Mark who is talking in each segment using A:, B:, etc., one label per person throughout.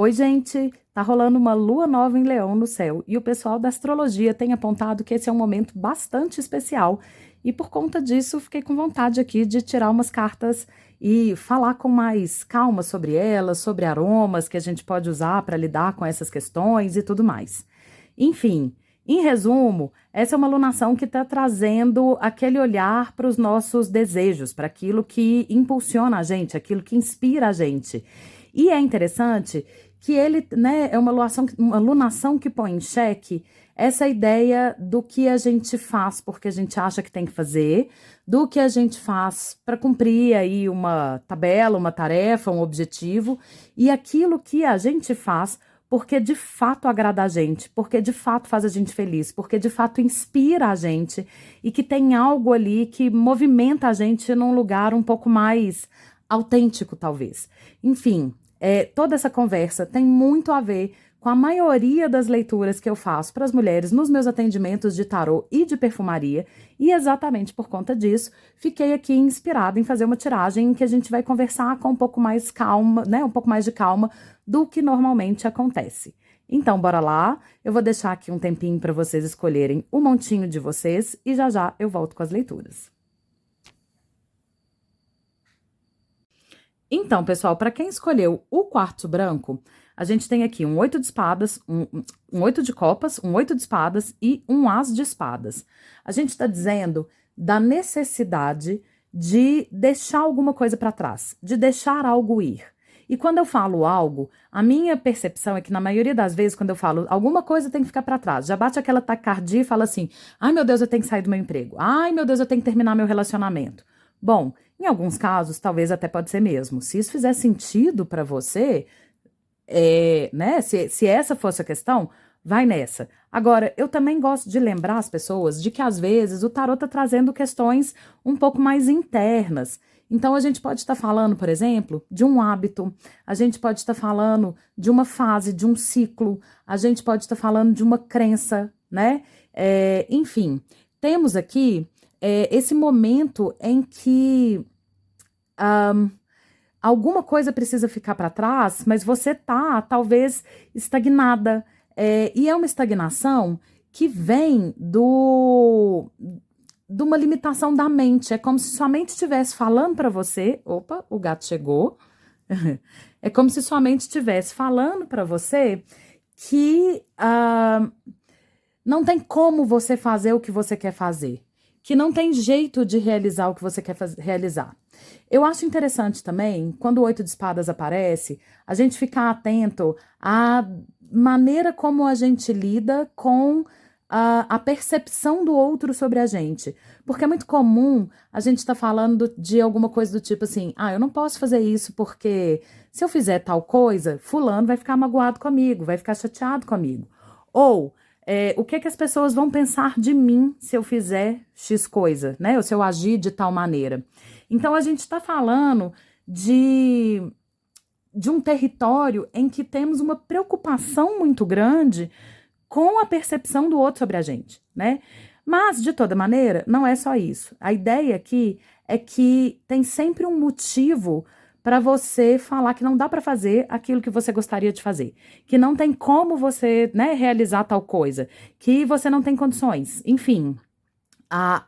A: Oi, gente! Tá rolando uma lua nova em Leão no céu e o pessoal da astrologia tem apontado que esse é um momento bastante especial. E por conta disso, fiquei com vontade aqui de tirar umas cartas e falar com mais calma sobre elas, sobre aromas que a gente pode usar para lidar com essas questões e tudo mais. Enfim, em resumo, essa é uma alunação que está trazendo aquele olhar para os nossos desejos, para aquilo que impulsiona a gente, aquilo que inspira a gente. E é interessante que ele, né, é uma lunação que põe em xeque essa ideia do que a gente faz porque a gente acha que tem que fazer, do que a gente faz para cumprir aí uma tabela, uma tarefa, um objetivo, e aquilo que a gente faz porque de fato agrada a gente, porque de fato faz a gente feliz, porque de fato inspira a gente e que tem algo ali que movimenta a gente num lugar um pouco mais autêntico, talvez. Enfim, toda essa conversa tem muito a ver com a maioria das leituras que eu faço para as mulheres nos meus atendimentos de tarô e de perfumaria, e exatamente por conta disso, fiquei aqui inspirada em fazer uma tiragem em que a gente vai conversar com um pouco mais calma, né, um pouco mais de calma do que normalmente acontece. Então, bora lá. Eu vou deixar aqui um tempinho para vocês escolherem o montinho de vocês e já já eu volto com as leituras. Então, pessoal, para quem escolheu o quartzo branco, a gente tem aqui um oito de espadas, um oito de copas, um oito de espadas e um as de espadas. A gente está dizendo da necessidade de deixar alguma coisa para trás, de deixar algo ir. E quando eu falo algo, a minha percepção é que na maioria das vezes, quando eu falo alguma coisa tem que ficar para trás, já bate aquela taquicardia e fala assim: ai meu Deus, eu tenho que sair do meu emprego, ai meu Deus, eu tenho que terminar meu relacionamento. Bom, em alguns casos, talvez até pode ser mesmo. Se isso fizer sentido para você, né? Se essa fosse a questão, vai nessa. Agora, eu também gosto de lembrar as pessoas de que às vezes o tarot está trazendo questões um pouco mais internas. Então, a gente pode estar falando, por exemplo, de um hábito, a gente pode estar falando de uma fase, de um ciclo, a gente pode estar falando de uma crença, né? Enfim, temos aqui esse momento em que alguma coisa precisa ficar para trás, mas você tá talvez estagnada. E é uma estagnação que vem de uma limitação da mente. É como se sua mente estivesse falando para você. Opa, o gato chegou. É como se sua mente estivesse falando para você que não tem como você fazer o que você quer fazer, que não tem jeito de realizar o que você quer realizar. Eu acho interessante também, quando o oito de espadas aparece, a gente ficar atento à maneira como a gente lida com a percepção do outro sobre a gente. Porque é muito comum a gente estar falando de alguma coisa do tipo assim: ah, eu não posso fazer isso porque se eu fizer tal coisa, fulano vai ficar magoado comigo, vai ficar chateado comigo. Ou o que é que as pessoas vão pensar de mim se eu fizer X coisa, né? Ou se eu agir de tal maneira. Então, a gente está falando de um território em que temos uma preocupação muito grande com a percepção do outro sobre a gente, né? Mas, de toda maneira, não é só isso. A ideia aqui é que tem sempre um motivo para você falar que não dá para fazer aquilo que você gostaria de fazer, que não tem como você, né, realizar tal coisa, que você não tem condições. Enfim,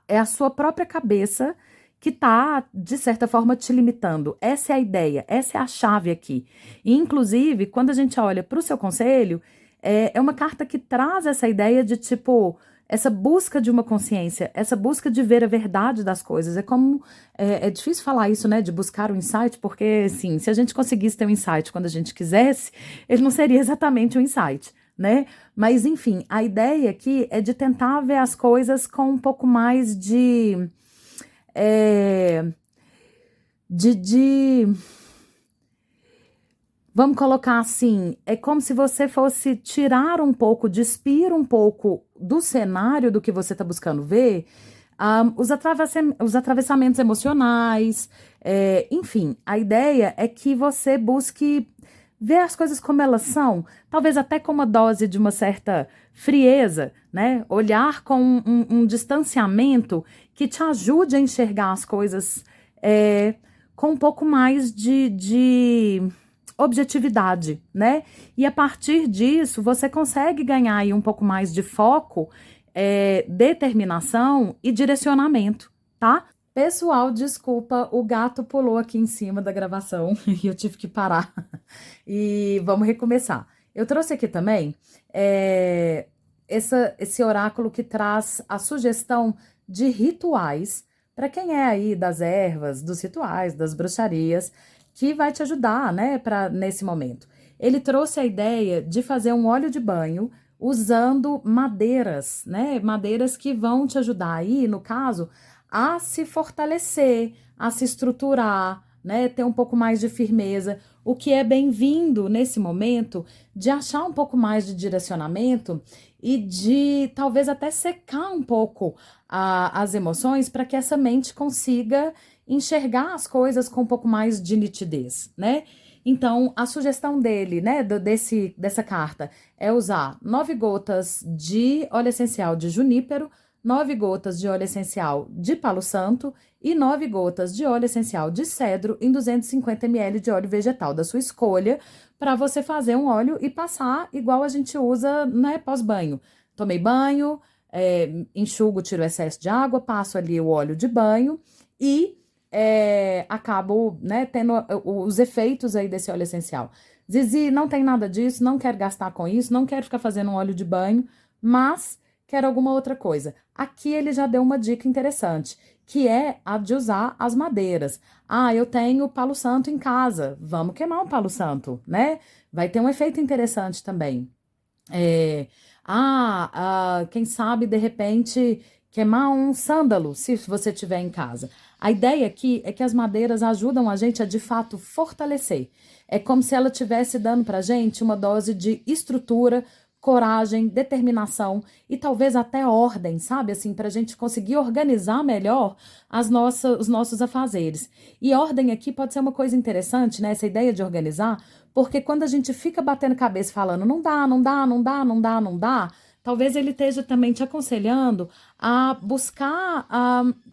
A: é a sua própria cabeça que está, de certa forma, te limitando. Essa é a ideia, essa é a chave aqui. E, inclusive, quando a gente olha para o seu conselho, é uma carta que traz essa ideia de, tipo, essa busca de uma consciência, essa busca de ver a verdade das coisas. É como, é difícil falar isso, né, de buscar o insight, porque, assim, se a gente conseguisse ter um insight quando a gente quisesse, ele não seria exatamente um insight, né? Mas, enfim, a ideia aqui é de tentar ver as coisas com um pouco mais é, de vamos colocar assim, é como se você fosse tirar um pouco, despir um pouco do cenário do que você está buscando ver, os atravessamentos emocionais, enfim, a ideia é que você busque ver as coisas como elas são, talvez até com uma dose de uma certa frieza, né? Olhar com um distanciamento que te ajude a enxergar as coisas com um pouco mais de objetividade, né? E a partir disso, você consegue ganhar aí um pouco mais de foco, determinação e direcionamento, tá? Pessoal, desculpa, o gato pulou aqui em cima da gravação e eu tive que parar. E vamos recomeçar. Eu trouxe aqui também esse oráculo que traz a sugestão de rituais para quem é aí das ervas, dos rituais, das bruxarias, que vai te ajudar, né, nesse momento. Ele trouxe a ideia de fazer um óleo de banho usando madeiras, né? Madeiras que vão te ajudar aí, no caso, a se fortalecer, a se estruturar, né? Ter um pouco mais de firmeza, o que é bem-vindo nesse momento de achar um pouco mais de direcionamento e de talvez até secar um pouco as emoções para que essa mente consiga enxergar as coisas com um pouco mais de nitidez, né? Então, a sugestão dele, né, dessa carta, é usar 9 gotas de óleo essencial de junípero, 9 gotas de óleo essencial de palo santo e 9 gotas de óleo essencial de cedro em 250 ml de óleo vegetal da sua escolha, para você fazer um óleo e passar igual a gente usa, né, pós-banho. Tomei banho, enxugo, tiro o excesso de água, passo ali o óleo de banho e acabo, né, tendo os efeitos aí desse óleo essencial. Zizi, não tem nada disso, não quero gastar com isso, não quero ficar fazendo um óleo de banho, mas quero alguma outra coisa. Aqui ele já deu uma dica interessante, que é a de usar as madeiras. Ah, eu tenho palo santo em casa, vamos queimar um palo santo, né? Vai ter um efeito interessante também. Quem sabe, de repente, queimar um sândalo, se você tiver em casa. A ideia aqui é que as madeiras ajudam a gente a, de fato, fortalecer. É como se ela estivesse dando pra gente uma dose de estrutura, coragem, determinação e talvez até ordem, sabe? Assim, pra gente conseguir organizar melhor os nossos afazeres. E ordem aqui pode ser uma coisa interessante, né? Essa ideia de organizar, porque quando a gente fica batendo cabeça falando não dá, não dá, não dá, não dá, não dá, talvez ele esteja também te aconselhando a buscar,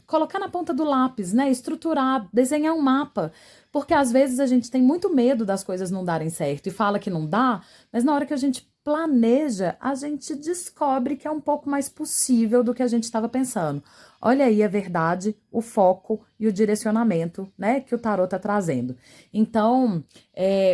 A: colocar na ponta do lápis, né? Estruturar, desenhar um mapa. Porque às vezes a gente tem muito medo das coisas não darem certo e fala que não dá, mas na hora que a gente planeja, a gente descobre que é um pouco mais possível do que a gente estava pensando. Olha aí a verdade, o foco e o direcionamento, né, que o tarot está trazendo. Então,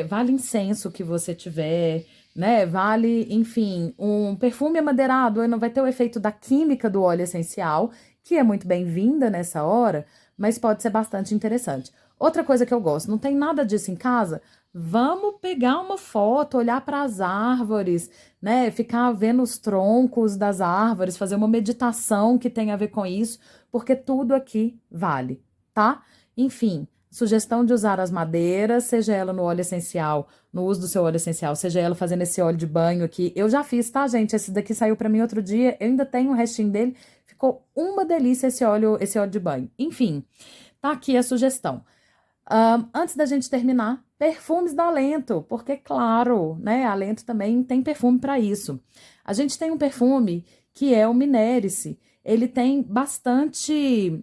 A: vale incenso que você tiver, né, vale, enfim, um perfume amadeirado, não vai ter o efeito da química do óleo essencial, que é muito bem-vinda nessa hora, mas pode ser bastante interessante. Outra coisa que eu gosto, não tem nada disso em casa? Vamos pegar uma foto, olhar para as árvores, né? Ficar vendo os troncos das árvores, fazer uma meditação que tem a ver com isso, porque tudo aqui vale, tá? Enfim, sugestão de usar as madeiras, seja ela no óleo essencial, no uso do seu óleo essencial, seja ela fazendo esse óleo de banho aqui. Eu já fiz, tá, gente? Esse daqui saiu para mim outro dia, eu ainda tenho um restinho dele. Ficou uma delícia esse óleo de banho. Enfim, tá aqui a sugestão. Antes da gente terminar, perfumes da Alento, porque, claro, né, a Alento também tem perfume para isso. A gente tem um perfume que é o Minérice. Ele tem bastante.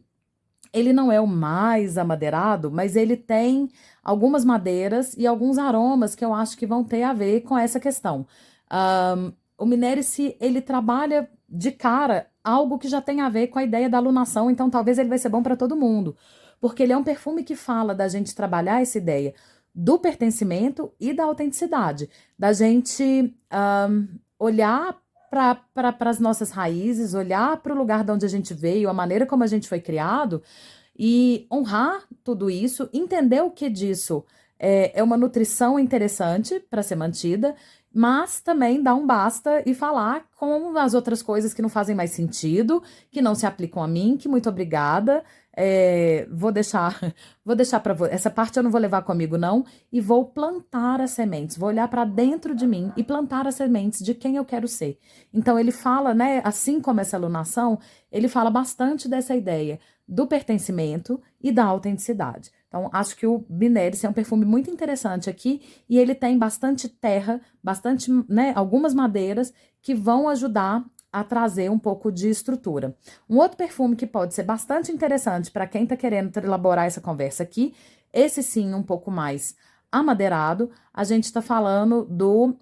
A: Ele não é o mais amadeirado, mas ele tem algumas madeiras e alguns aromas que eu acho que vão ter a ver com essa questão. O Minérice, ele trabalha de cara algo que já tem a ver com a ideia da alunação, então talvez ele vai ser bom para todo mundo. Porque ele é um perfume que fala da gente trabalhar essa ideia do pertencimento e da autenticidade, da gente olhar para as nossas raízes, olhar para o lugar de onde a gente veio, a maneira como a gente foi criado e honrar tudo isso, entender o que disso é uma nutrição interessante para ser mantida, mas também dar um basta e falar com as outras coisas que não fazem mais sentido, que não se aplicam a mim, que muito obrigada. Vou deixar para essa parte eu não vou levar comigo não e vou plantar as sementes, vou olhar para dentro de mim e plantar as sementes de quem eu quero ser. Então ele fala, né, assim como essa alunação, ele fala bastante dessa ideia do pertencimento e da autenticidade. Então, acho que o Minérice é um perfume muito interessante aqui e ele tem bastante terra, bastante, né, algumas madeiras que vão ajudar a trazer um pouco de estrutura. Um outro perfume que pode ser bastante interessante para quem está querendo elaborar essa conversa aqui, esse sim um pouco mais amadeirado, a gente está falando do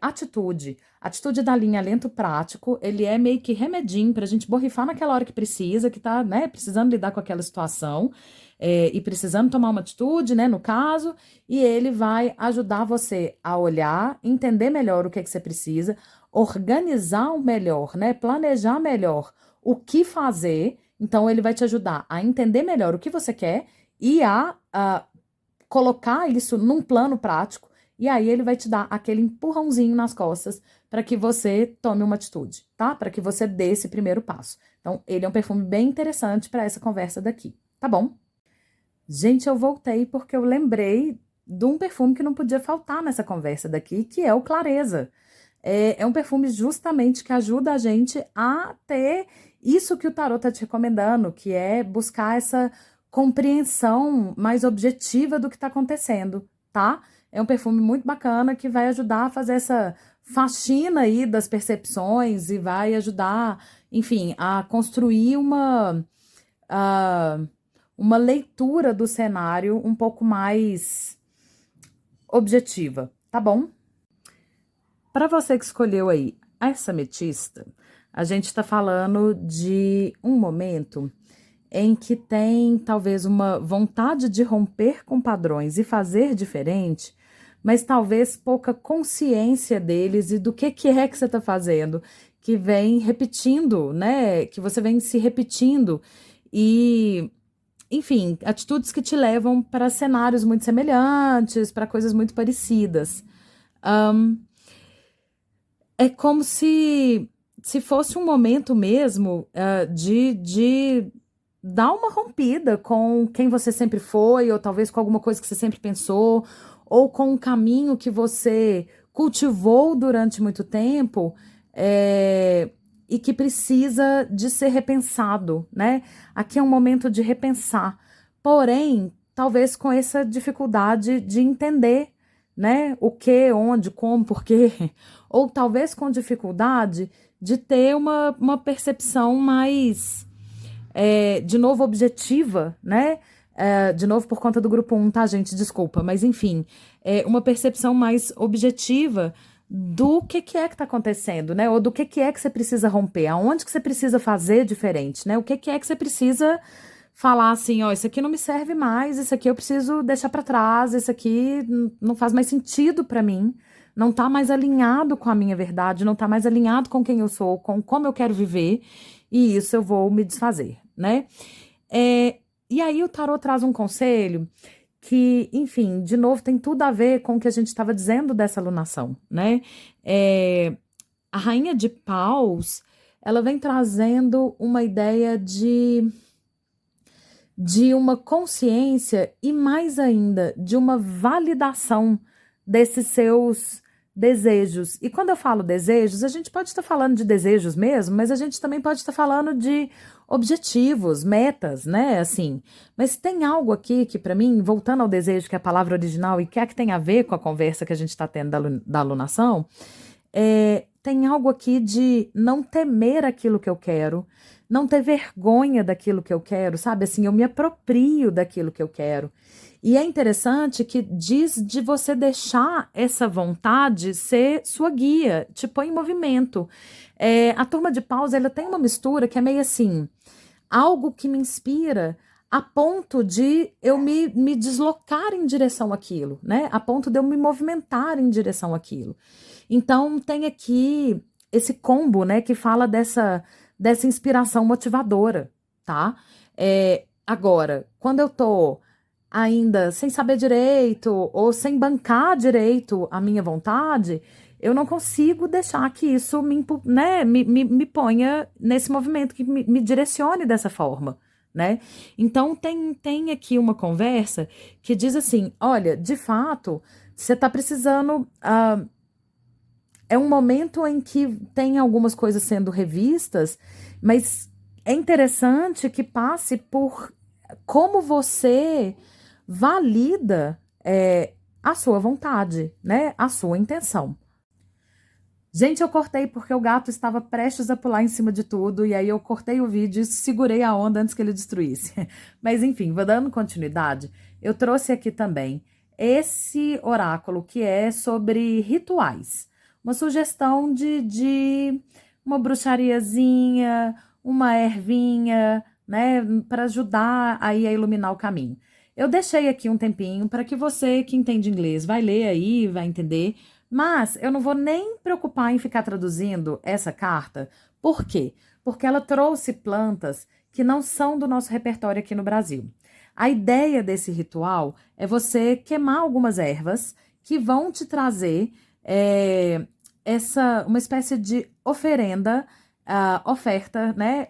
A: atitude. Atitude da linha lento prático, ele é meio que remedinho para a gente borrifar naquela hora que precisa, que tá, né, precisando lidar com aquela situação, e precisando tomar uma atitude, né, no caso, e ele vai ajudar você a olhar, entender melhor o que é que você precisa, organizar o melhor, né, planejar melhor o que fazer. Então, ele vai te ajudar a entender melhor o que você quer e a colocar isso num plano prático, e aí ele vai te dar aquele empurrãozinho nas costas para que você tome uma atitude, tá? Para que você dê esse primeiro passo. Então, ele é um perfume bem interessante para essa conversa daqui, tá bom? Gente, eu voltei porque eu lembrei de um perfume que não podia faltar nessa conversa daqui, que é o Clareza. É um perfume justamente que ajuda a gente a ter isso que o tarot tá te recomendando, que é buscar essa compreensão mais objetiva do que está acontecendo, tá? É um perfume muito bacana que vai ajudar a fazer essa faxina aí das percepções e vai ajudar, enfim, a construir uma leitura do cenário um pouco mais objetiva, tá bom? Para você que escolheu aí essa ametista, a gente está falando de um momento em que tem talvez uma vontade de romper com padrões e fazer diferente, mas talvez pouca consciência deles e do que é que você está fazendo, que vem repetindo, né? Que você vem se repetindo e, enfim, atitudes que te levam para cenários muito semelhantes, para coisas muito parecidas. É como se fosse um momento mesmo de dar uma rompida com quem você sempre foi, ou talvez com alguma coisa que você sempre pensou, ou com um caminho que você cultivou durante muito tempo, e que precisa de ser repensado, né? Aqui é um momento de repensar, porém, talvez com essa dificuldade de entender, né? O que, onde, como, por quê, ou talvez com dificuldade de ter uma percepção mais, de novo, objetiva, né? De novo, por conta do grupo 1, tá, gente? Desculpa, mas enfim, uma percepção mais objetiva do que é que tá acontecendo, né? Ou do que é que você precisa romper, aonde que você precisa fazer diferente, né? O que é que você precisa falar assim, ó, isso aqui não me serve mais, isso aqui eu preciso deixar para trás, isso aqui não faz mais sentido para mim, não tá mais alinhado com a minha verdade, não tá mais alinhado com quem eu sou, com como eu quero viver, e isso eu vou me desfazer, né? E aí o tarot traz um conselho que, enfim, de novo, tem tudo a ver com o que a gente estava dizendo dessa alunação, né? A Rainha de Paus, ela vem trazendo uma ideia de uma consciência e, mais ainda, de uma validação desses seus desejos. E quando eu falo desejos, a gente pode estar falando de desejos mesmo, mas a gente também pode estar falando de objetivos, metas, né? Assim, mas tem algo aqui que, para mim, voltando ao desejo, que é a palavra original e que é que tem a ver com a conversa que a gente está tendo da alunação, tem algo aqui de não temer aquilo que eu quero, não ter vergonha daquilo que eu quero, sabe? Assim, eu me aproprio daquilo que eu quero. E é interessante que diz de você deixar essa vontade ser sua guia, te põe em movimento. A Turma de Paus, ela tem uma mistura que é meio assim, algo que me inspira a ponto de eu me deslocar em direção àquilo, né? A ponto de eu me movimentar em direção àquilo. Então, tem aqui esse combo, né, que fala dessa inspiração motivadora, tá? Agora, quando eu tô ainda sem saber direito ou sem bancar direito a minha vontade, eu não consigo deixar que isso me ponha nesse movimento, que me direcione dessa forma, né? Então, tem aqui uma conversa que diz assim, olha, de fato, você está precisando... é um momento em que tem algumas coisas sendo revistas, mas é interessante que passe por como você valida a sua vontade, né? A sua intenção. Gente, eu cortei porque o gato estava prestes a pular em cima de tudo, e aí eu cortei o vídeo e segurei a onda antes que ele destruísse. Mas enfim, vou dando continuidade. Eu trouxe aqui também esse oráculo que é sobre rituais. Uma sugestão de uma bruxariazinha, uma ervinha, né, para ajudar aí a iluminar o caminho. Eu deixei aqui um tempinho para que você que entende inglês vai ler aí, vai entender, mas eu não vou nem preocupar em ficar traduzindo essa carta. Por quê? Porque ela trouxe plantas que não são do nosso repertório aqui no Brasil. A ideia desse ritual é você queimar algumas ervas que vão te trazer uma espécie de oferenda, oferta, né?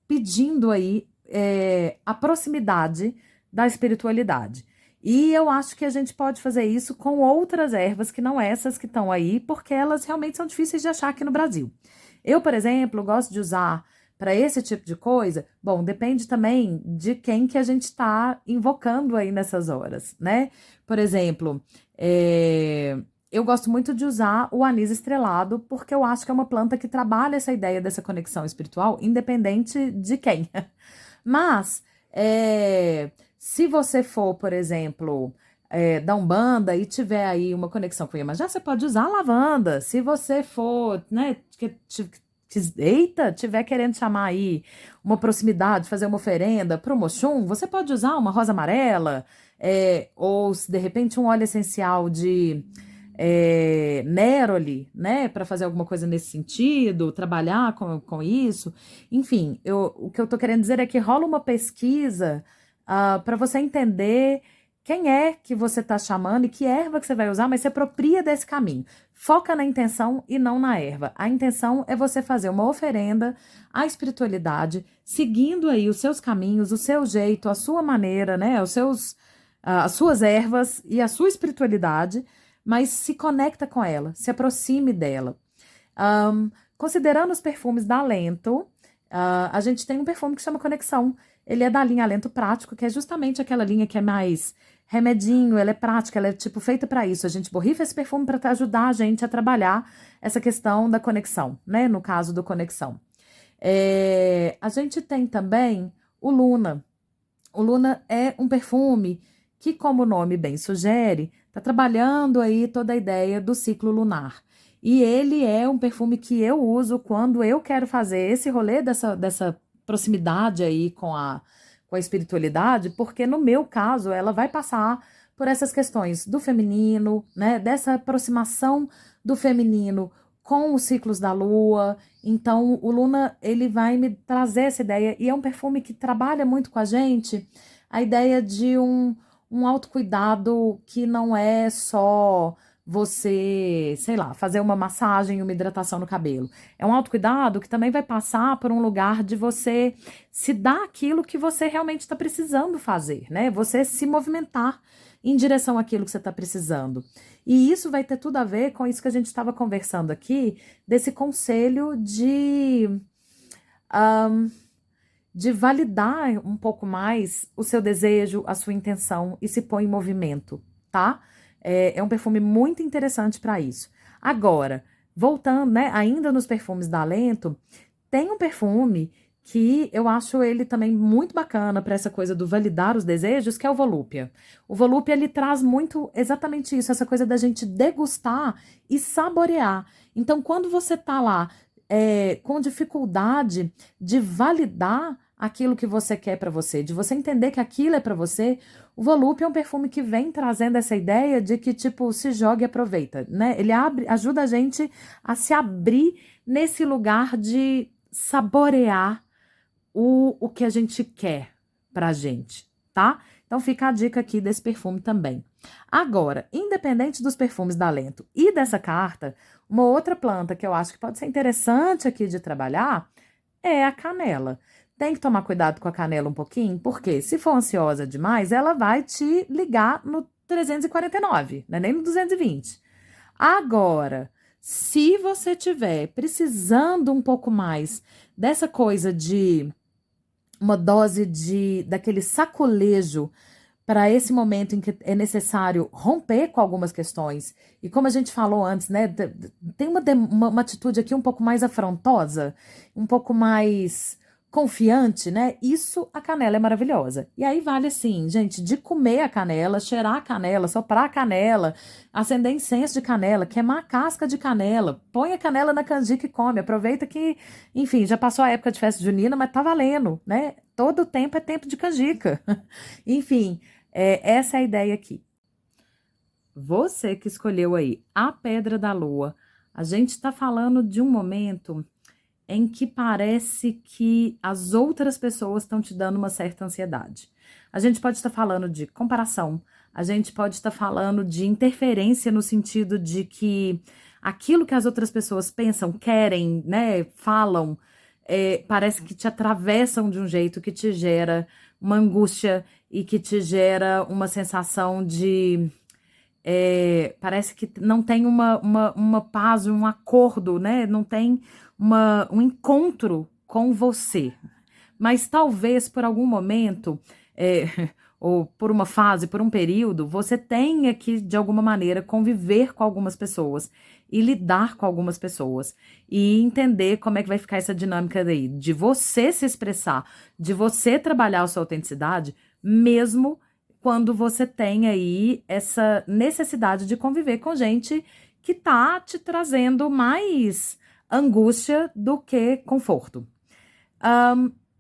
A: Pedindo aí a proximidade da espiritualidade. E eu acho que a gente pode fazer isso com outras ervas que não essas que estão aí, porque elas realmente são difíceis de achar aqui no Brasil. Eu, por exemplo, gosto de usar para esse tipo de coisa. Bom, depende também de quem que a gente está invocando aí nessas horas, né? Por exemplo, eu gosto muito de usar o anis estrelado, porque eu acho que é uma planta que trabalha essa ideia dessa conexão espiritual, independente de quem. Mas, se você for, por exemplo, da Umbanda e tiver aí uma conexão com Iemanjá, você pode usar a lavanda. Se você for, né, eita, tiver querendo chamar aí uma proximidade, fazer uma oferenda para o Moxum, você pode usar uma rosa amarela, ou de repente um óleo essencial de Neroli, né, para fazer alguma coisa nesse sentido, trabalhar com isso. Enfim, o que eu tô querendo dizer é que rola uma pesquisa para você entender quem é que você está chamando e que erva que você vai usar, mas se apropria desse caminho. Foca na intenção e não na erva. A intenção é você fazer uma oferenda à espiritualidade, seguindo aí os seus caminhos, o seu jeito, a sua maneira, né, as suas ervas e a sua espiritualidade, mas se conecta com ela, se aproxime dela. Considerando os perfumes da Alento, a gente tem um perfume que chama Conexão. Ele é da linha Alento Prático, que é justamente aquela linha que é mais remedinho, ela é prática, ela é tipo feita para isso. A gente borrifa esse perfume para ajudar a gente a trabalhar essa questão da conexão, né? No caso do Conexão. A gente tem também o Luna. O Luna é um perfume que, como o nome bem sugere, está trabalhando aí toda a ideia do ciclo lunar. E ele é um perfume que eu uso quando eu quero fazer esse rolê dessa proximidade aí com a espiritualidade, porque no meu caso ela vai passar por essas questões do feminino, né? Dessa aproximação do feminino com os ciclos da lua. Então, o Luna, ele vai me trazer essa ideia, e é um perfume que trabalha muito com a gente, a ideia de um autocuidado que não é só você, sei lá, fazer uma massagem, uma hidratação no cabelo. É um autocuidado que também vai passar por um lugar de você se dar aquilo que você realmente está precisando fazer, né? Você se movimentar em direção àquilo que você está precisando. E isso vai ter tudo a ver com isso que a gente estava conversando aqui, desse conselho de validar um pouco mais o seu desejo, a sua intenção e se pôr em movimento, tá? É um perfume muito interessante para isso. Agora, voltando, né, ainda nos perfumes da Alento, tem um perfume que eu acho ele também muito bacana para essa coisa do validar os desejos, que é o Volúpia. O Volúpia, ele traz muito exatamente isso, essa coisa da gente degustar e saborear. Então, quando você tá lá com dificuldade de validar aquilo que você quer para você, de você entender que aquilo é para você, o Volúpia é um perfume que vem trazendo essa ideia de que, tipo, se joga e aproveita, né? Ele ajuda a gente a se abrir nesse lugar de saborear o que a gente quer pra gente, tá? Então fica a dica aqui desse perfume também. Agora, independente dos perfumes da Lento e dessa carta, uma outra planta que eu acho que pode ser interessante aqui de trabalhar é a canela. Tem que tomar cuidado com a canela um pouquinho, porque se for ansiosa demais, ela vai te ligar no 349, né? Nem no 220. Agora, se você tiver precisando um pouco mais dessa coisa de uma dose daquele sacolejo para esse momento em que é necessário romper com algumas questões, e como a gente falou antes, né, tem uma atitude aqui um pouco mais afrontosa, um pouco mais confiante, né? Isso a canela é maravilhosa. E aí vale assim, gente, de comer a canela, cheirar a canela, soprar a canela, acender incenso de canela, queimar a casca de canela, põe a canela na canjica e come. Aproveita que, enfim, já passou a época de festa junina, mas tá valendo, né? Todo tempo é tempo de canjica. Enfim, essa é a ideia aqui. Você que escolheu aí a Pedra da Lua, a gente está falando de um momento em que parece que as outras pessoas estão te dando uma certa ansiedade. A gente pode estar falando de comparação, a gente pode estar falando de interferência no sentido de que aquilo que as outras pessoas pensam, querem, né, falam, parece que te atravessam de um jeito que te gera uma angústia e que te gera uma sensação de parece que não tem uma paz, um acordo, né? Não tem um encontro com você. Mas talvez por algum momento, é, ou por uma fase, por um período, você tenha que, de alguma maneira, conviver com algumas pessoas e lidar com algumas pessoas e entender como é que vai ficar essa dinâmica daí, de você se expressar, de você trabalhar a sua autenticidade, mesmo quando você tem aí essa necessidade de conviver com gente que tá te trazendo mais angústia do que conforto.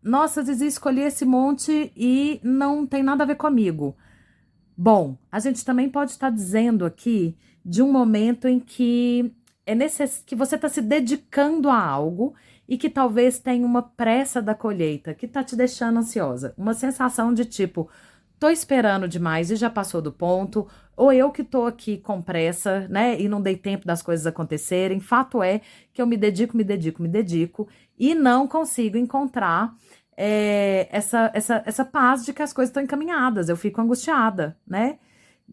A: Nossa, Zizi, escolhi esse monte e não tem nada a ver comigo. Bom, a gente também pode estar dizendo aqui de um momento em que que você está se dedicando a algo e que talvez tenha uma pressa da colheita que está te deixando ansiosa. Uma sensação de tipo, tô esperando demais e já passou do ponto, ou eu que tô aqui com pressa, né, e não dei tempo das coisas acontecerem. Fato é que eu me dedico e não consigo encontrar essa paz de que as coisas estão encaminhadas. Eu fico angustiada, né?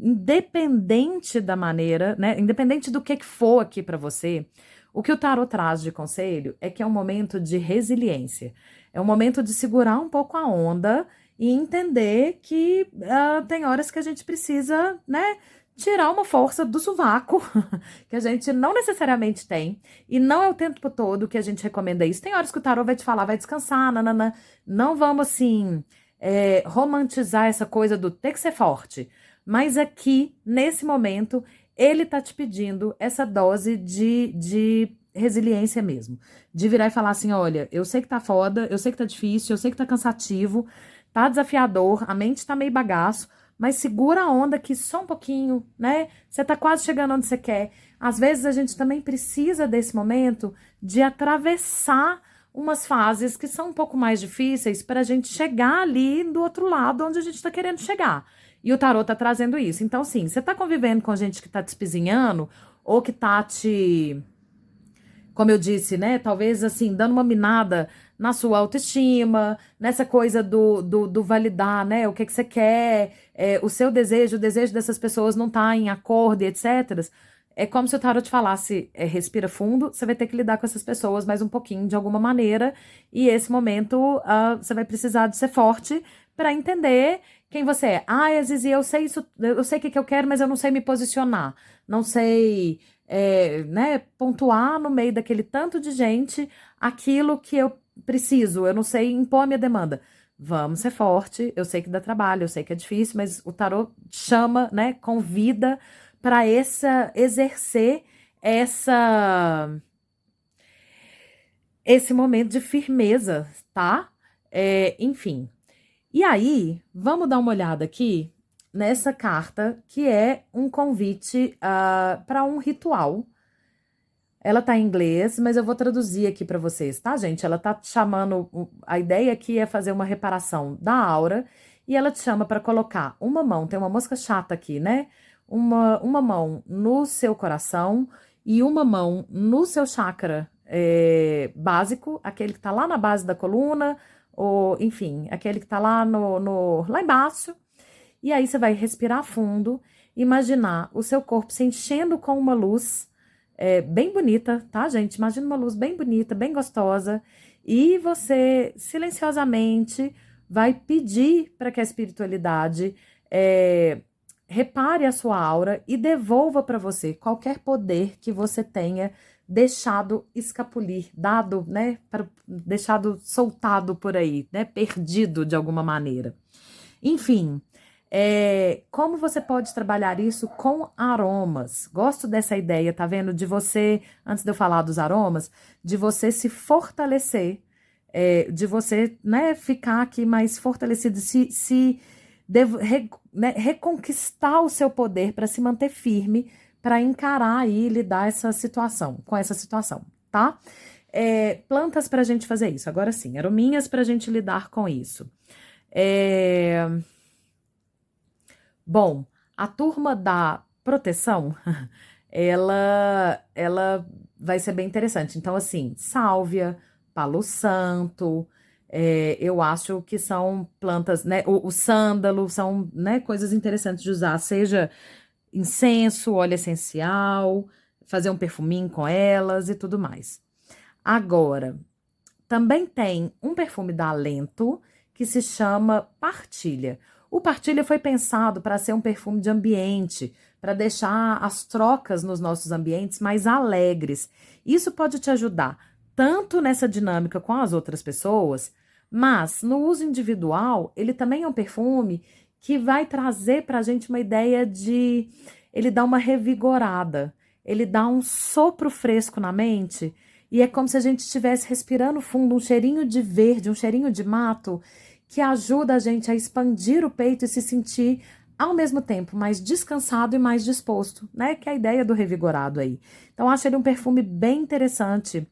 A: Independente da maneira, né? Independente do que for aqui para você, o que o tarot traz de conselho é que é um momento de resiliência. É um momento de segurar um pouco a onda e entender que tem horas que a gente precisa, né, tirar uma força do sovaco, que a gente não necessariamente tem, e não é o tempo todo que a gente recomenda isso. Tem horas que o tarô vai te falar, vai descansar, nanana. Não vamos, assim, romantizar essa coisa do ter que ser forte. Mas aqui, nesse momento, ele tá te pedindo essa dose de resiliência mesmo. De virar e falar assim, olha, eu sei que tá foda, eu sei que tá difícil, eu sei que tá cansativo, tá desafiador, a mente tá meio bagaço, mas segura a onda aqui só um pouquinho, né? Você tá quase chegando onde você quer. Às vezes a gente também precisa desse momento de atravessar umas fases que são um pouco mais difíceis para a gente chegar ali do outro lado onde a gente está querendo chegar. E o tarot tá trazendo isso. Então, sim, você tá convivendo com gente que tá te espizinhando ou que tá te, como eu disse, né? Talvez assim, dando uma minada na sua autoestima, nessa coisa do validar, né? O que você quer, o seu desejo, o desejo dessas pessoas não tá em acordo, e etc. É como se o tarot te falasse, respira fundo, você vai ter que lidar com essas pessoas mais um pouquinho de alguma maneira, e esse momento você vai precisar de ser forte para entender quem você é. Ah, Zizi, eu sei isso, eu sei o que eu quero, mas eu não sei me posicionar, não sei né, pontuar no meio daquele tanto de gente aquilo que eu preciso, eu não sei impor a minha demanda. Vamos ser forte, eu sei que dá trabalho, eu sei que é difícil, mas o tarot chama, né, convida para exercer essa esse momento de firmeza, tá? Enfim. E aí, vamos dar uma olhada aqui nessa carta, que é um convite para um ritual. Ela tá em inglês, mas eu vou traduzir aqui para vocês, tá, gente? Ela tá te chamando. A ideia aqui é fazer uma reparação da aura e ela te chama para colocar uma mão. Tem uma mosca chata aqui, né? Uma mão no seu coração e uma mão no seu chakra básico, aquele que tá lá na base da coluna, ou enfim, aquele que tá lá lá embaixo. E aí você vai respirar fundo, imaginar o seu corpo se enchendo com uma luz bem bonita, tá, gente? Imagina uma luz bem bonita, bem gostosa, e você silenciosamente vai pedir para que a espiritualidade repare a sua aura e devolva para você qualquer poder que você tenha deixado escapulir, dado, né, deixado soltado por aí, né, perdido de alguma maneira. Enfim, como você pode trabalhar isso com aromas? Gosto dessa ideia, tá vendo? De você, antes de eu falar dos aromas, de você se fortalecer, de você, né, ficar aqui mais fortalecido, né, reconquistar o seu poder para se manter firme, para encarar e lidar com essa situação, tá? Plantas para a gente fazer isso. Agora sim, arominhas para a gente lidar com isso. É, Bom, a turma da proteção, ela vai ser bem interessante. Então, assim, sálvia, palo santo, eu acho que são plantas, né? O sândalo são, né, coisas interessantes de usar, seja incenso, óleo essencial, fazer um perfuminho com elas e tudo mais. Agora, também tem um perfume da Alento que se chama Partilha. O Partilha foi pensado para ser um perfume de ambiente, para deixar as trocas nos nossos ambientes mais alegres. Isso pode te ajudar tanto nessa dinâmica com as outras pessoas, mas no uso individual, ele também é um perfume que vai trazer para a gente uma ideia de. Ele dá uma revigorada, ele dá um sopro fresco na mente. E é como se a gente estivesse respirando fundo, um cheirinho de verde, um cheirinho de mato, que ajuda a gente a expandir o peito e se sentir, ao mesmo tempo, mais descansado e mais disposto, né? Que é a ideia do revigorado aí. Então, acho ele um perfume bem interessante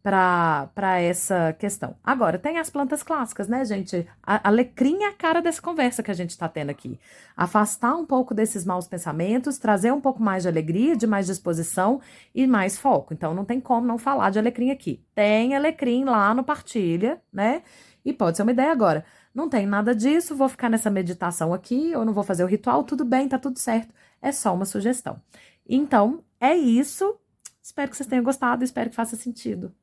A: para essa questão. Agora, tem as plantas clássicas, né, gente? Alecrim é a cara dessa conversa que a gente está tendo aqui. Afastar um pouco desses maus pensamentos, trazer um pouco mais de alegria, de mais disposição e mais foco. Então, não tem como não falar de alecrim aqui. Tem alecrim lá no Partilha, né? E pode ser uma ideia agora. Não tem nada disso, vou ficar nessa meditação aqui, eu não vou fazer o ritual, tudo bem, tá tudo certo. É só uma sugestão. Então, é isso. Espero que vocês tenham gostado, espero que faça sentido.